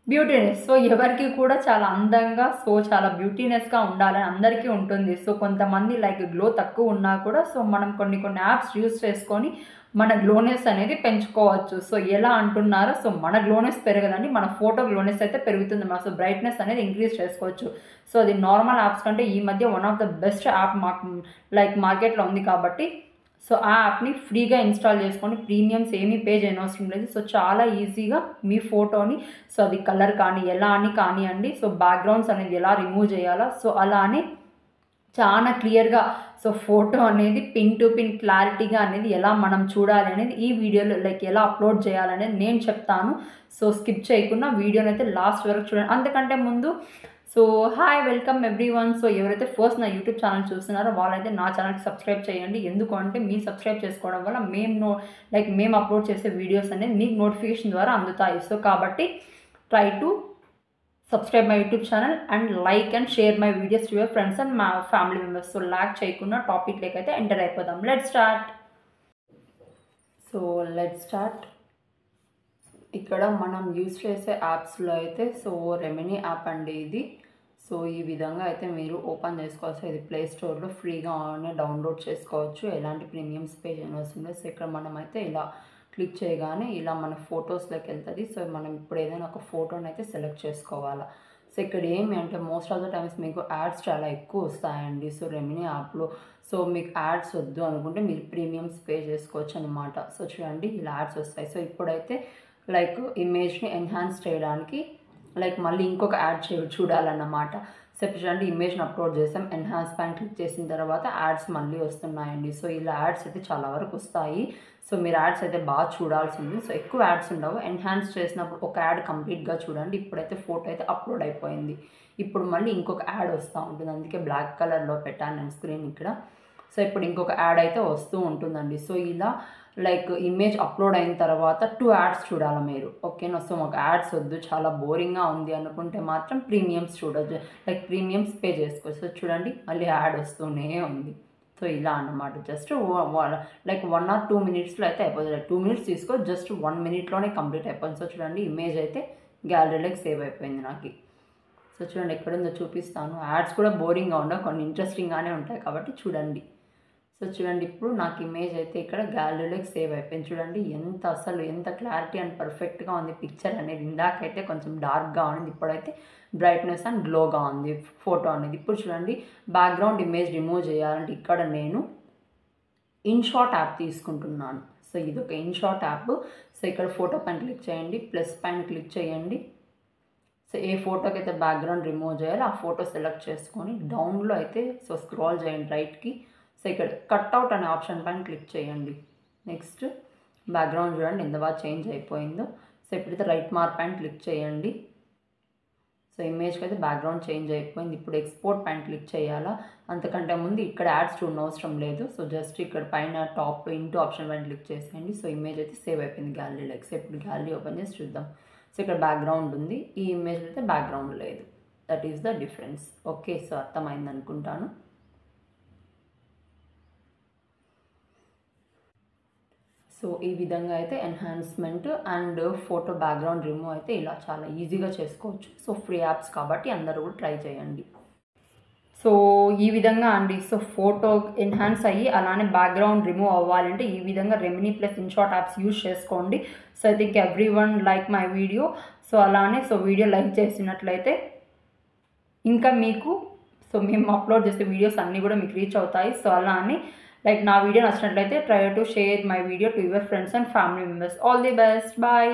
Beautiness. So, ఎవరికి కూడా చాలా అందంగా, సో, చాలా బ్యూటీనెస్‌గా ఉండాలని అందరికీ ఉంటుంది. సో, కొంతమంది లైక్ గ్లో తక్కువ ఉన్నా కూడా సో, మనం కొన్ని కొన్ని యాప్స్ యూజ్ చేసుకొని మన గ్లోనెస్ అనేది పెంచుకోవచ్చు. సో, ఎలా అంటున్నారో సో, మన గ్లోనెస్ పెరగదండి. మన ఫోటో గ్లోనెస్ అయితే పెరుగుతుంది. సో, బ్రైట్‌నెస్ అనేది ఇంక్రీజ్ చేసుకోవచ్చు. సో, అది నార్మల్ యాప్స్ కంటే ఈ మధ్య one of the best app like మార్కెట్‌లో ఉంది కాబట్టి సో, ఆ యాప్‌ని ఫ్రీగా ఇన్‌స్టాల్ చేసుకోండి. ప్రీమియమ్స్ ఏమీ పే చేయనవసరం లేదు. సో, చాలా ఈజీగా మీ ఫోటోని సో, అది కలర్ కానీ, ఎలా అని కానియండి. సో, బ్యాక్‌గ్రౌండ్స్ అనేది ఎలా రిమూవ్ చేయాలా, సో, అలా అని చాలా క్లియర్‌గా సో, ఫోటో అనేది పిన్ టు పిన్ క్లారిటీగా అనేది ఎలా మనం చూడాలి అనేది ఈ వీడియోలో లైక్ ఎలా అప్‌లోడ్ చేయాలనేది నేను చెప్తాను. సో, స్కిప్ చేయకుండా వీడియోనైతే లాస్ట్ వరకు చూడండి. అంతకంటే ముందు so, hi welcome everyone. So, ఎవరైతే ఫస్ట్ నా యూట్యూబ్ ఛానల్ చూస్తున్నారో వాళ్ళైతే నా ఛానల్‌కి సబ్స్క్రైబ్ చేయండి. ఎందుకు అంటే మీరు సబ్స్క్రైబ్ చేసుకోవడం వల్ల మేము అప్‌లోడ్ చేసే వీడియోస్ అనేది మీకు నోటిఫికేషన్ ద్వారా అందుతాయి. సో, కాబట్టి try to subscribe my YouTube channel and like and share my videos to your friends and మా ఫ్యామిలీ మెంబర్స్. సో, లాగ్ చేయకుండా టాపిక్‌లోకి అయితే ఎంటర్ అయిపోదాం. Let's start. So, let's start. ఇక్కడ మనం యూజ్ చేసే యాప్స్‌లో అయితే సో, రెమెనీ యాప్ అండి ఇది. సో, ఈ విధంగా అయితే మీరు ఓపెన్ చేసుకోవచ్చు. ఇది ప్లే స్టోర్‌లో ఫ్రీగానే డౌన్లోడ్ చేసుకోవచ్చు. ఎలాంటి ప్రీమియమ్స్ పే చేయనవసరం లేదు. సో, ఇక్కడ మనమైతే ఇలా క్లిక్ చేయగానే ఇలా మన ఫొటోస్‌లోకి వెళ్తది. సో, మనం ఇప్పుడు ఏదైనా ఒక ఫోటోని అయితే సెలెక్ట్ చేసుకోవాలా. సో, ఇక్కడ ఏమి అంటే మోస్ట్ ఆఫ్ ద టైమ్స్ మీకు యాడ్స్ చాలా ఎక్కువ వస్తాయండి. సో, రెమెనీ యాప్‌లో సో, మీకు యాడ్స్ వద్దు అనుకుంటే మీరు ప్రీమియమ్స్ పే చేసుకోవచ్చు అనమాట. సో, చూడండి ఇలా యాడ్స్ వస్తాయి. సో, ఇప్పుడైతే లైక్ ఇమేజ్‌ని ఎన్హాన్స్ చేయడానికి లైక్ మళ్ళీ ఇంకొక యాడ్ చూడాలన్నమాట. సో, ఇప్పుడు చూడండి ఇమేజ్‌ని అప్‌లోడ్ చేసాం. ఎన్హాన్స్ పైన క్లిక్ చేసిన తర్వాత యాడ్స్ మళ్ళీ వస్తున్నాయండి. సో, ఇలా యాడ్స్ అయితే చాలా వరకు వస్తాయి. సో, మీరు యాడ్స్ అయితే బాగా చూడాల్సింది. సో, ఎక్కువ యాడ్స్ ఉండవు. ఎన్హాన్స్ చేసినప్పుడు ఒక యాడ్ కంప్లీట్‌గా చూడండి. ఇప్పుడైతే ఫోటో అయితే అప్‌లోడ్ అయిపోయింది. ఇప్పుడు మళ్ళీ ఇంకొక యాడ్ వస్తూ ఉంటుంది. అందుకే బ్లాక్ కలర్‌లో పెట్టాను నేను స్క్రీన్ ఇక్కడ. సో, ఇప్పుడు ఇంకొక యాడ్ అయితే వస్తూ ఉంటుందండి. సో, ఇలా లైక్ ఇమేజ్ అప్‌లోడ్ అయిన తర్వాత 2 యాడ్స్ చూడాలి మీరు. ఓకేనా. సో, మాకు యాడ్స్ వద్దు చాలా బోరింగ్‌గా ఉంది అనుకుంటే మాత్రం ప్రీమియమ్స్ చూడొచ్చు. లైక్ ప్రీమియమ్స్ పే చేసుకోవచ్చు. సో, చూడండి మళ్ళీ యాడ్ వస్తూనే ఉంది. సో, ఇలా అన్నమాట. జస్ట్ లైక్ 1 ఆర్ 2 మినిట్స్‌లో అయితే అయిపోతుంది. లైక్ 2 మినిట్స్ తీసుకో జస్ట్ 1 మినిట్‌లోనే కంప్లీట్ అయిపోయింది. సో, చూడండి ఇమేజ్ అయితే గ్యాలరీలోకి సేవ్ అయిపోయింది నాకు. సో, చూడండి ఎక్కడుందో చూపిస్తాను. యాడ్స్ కూడా బోరింగ్‌గా ఉండవు. కొన్ని ఇంట్రెస్టింగ్‌గానే ఉంటాయి కాబట్టి చూడండి. సో, చూడండి ఇప్పుడు నాకు ఇమేజ్ అయితే ఇక్కడ గ్యాలరీలోకి సేవ్ అయిపోయింది. చూడండి ఎంత క్లారిటీ అండ్ పర్ఫెక్ట్‌గా ఉంది పిక్చర్ అనేది. ఇందాకైతే కొంచెం డార్క్‌గా ఉంది. ఇప్పుడైతే బ్రైట్‌నెస్ అండ్ గ్లోగా ఉంది ఫోటో అనేది. ఇప్పుడు చూడండి బ్యాక్‌గ్రౌండ్ ఇమేజ్ రిమూవ్ చేయాలంటే ఇక్కడ నేను ఇన్‌షాట్ యాప్ తీసుకుంటున్నాను. సో, ఇదొక ఇన్‌షాట్ యాప్. సో, ఇక్కడ ఫోటో పైన క్లిక్ చేయండి. ప్లస్ పైన క్లిక్ చేయండి. సో, ఏ ఫోటోకి అయితే బ్యాక్‌గ్రౌండ్ రిమూవ్ చేయాలో ఆ ఫోటో సెలెక్ట్ చేసుకొని డౌన్‌లో అయితే సో, స్క్రాల్ చేయండి రైట్‌కి. సో, ఇక్కడ కట్అవుట్ అనే ఆప్షన్ పైన క్లిక్ చేయండి. నెక్స్ట్ బ్యాక్‌గ్రౌండ్ చూడండి ఎంత బాగా చేంజ్ అయిపోయిందో. సో, ఇప్పుడైతే రైట్ మార్క్ పైన క్లిక్ చేయండి. సో, ఇమేజ్‌కి అయితే బ్యాక్‌గ్రౌండ్ చేంజ్ అయిపోయింది. ఇప్పుడు ఎక్స్‌పోర్ట్ పైన క్లిక్ చేయాలా. అంతకంటే ముందు ఇక్కడ యాడ్స్ చూడనవసరం లేదు. సో, జస్ట్ ఇక్కడ పైన టాప్ ఇంటూ ఆప్షన్ పైన క్లిక్ చేసేయండి. సో, ఇమేజ్ అయితే సేవ్ అయిపోయింది గ్యాలరీలోకి. సో, ఇప్పుడు గ్యాలరీ ఓపెన్ చేసి చూద్దాం. సో, ఇక్కడ బ్యాక్‌గ్రౌండ్ ఉంది. ఈ ఇమేజ్‌లో అయితే బ్యాక్‌గ్రౌండ్ లేదు. That is the difference. Okay. So, అర్థమైంది అనుకుంటాను. సో, ఈ విధంగా అయితే enhancement and photo background remove అయితే ఇలా చాలా ఈజీగా చేసుకోవచ్చు. సో, ఫ్రీ యాప్స్ కాబట్టి అందరూ కూడా ట్రై చేయండి. సో, ఈ విధంగా అండి. సో, ఫోటో ఎన్హాన్స్ అయ్యి అలానే బ్యాక్‌గ్రౌండ్ రిమూవ్ అవ్వాలంటే ఈ విధంగా రెమెనీ ప్లస్ ఇన్‌షాట్ యాప్స్ యూజ్ చేసుకోండి. So, I think everyone like my video. So, అలానే సో, వీడియో లైక్ చేసినట్లయితే ఇంకా మీకు సో, మేము అప్‌లోడ్ చేసే వీడియోస్ అన్నీ కూడా మీకు రీచ్ అవుతాయి. సో, అలా అని లైక్ నా వీడియో నచ్చినట్లయితే try to share my video to your friends and family members. All the best. Bye.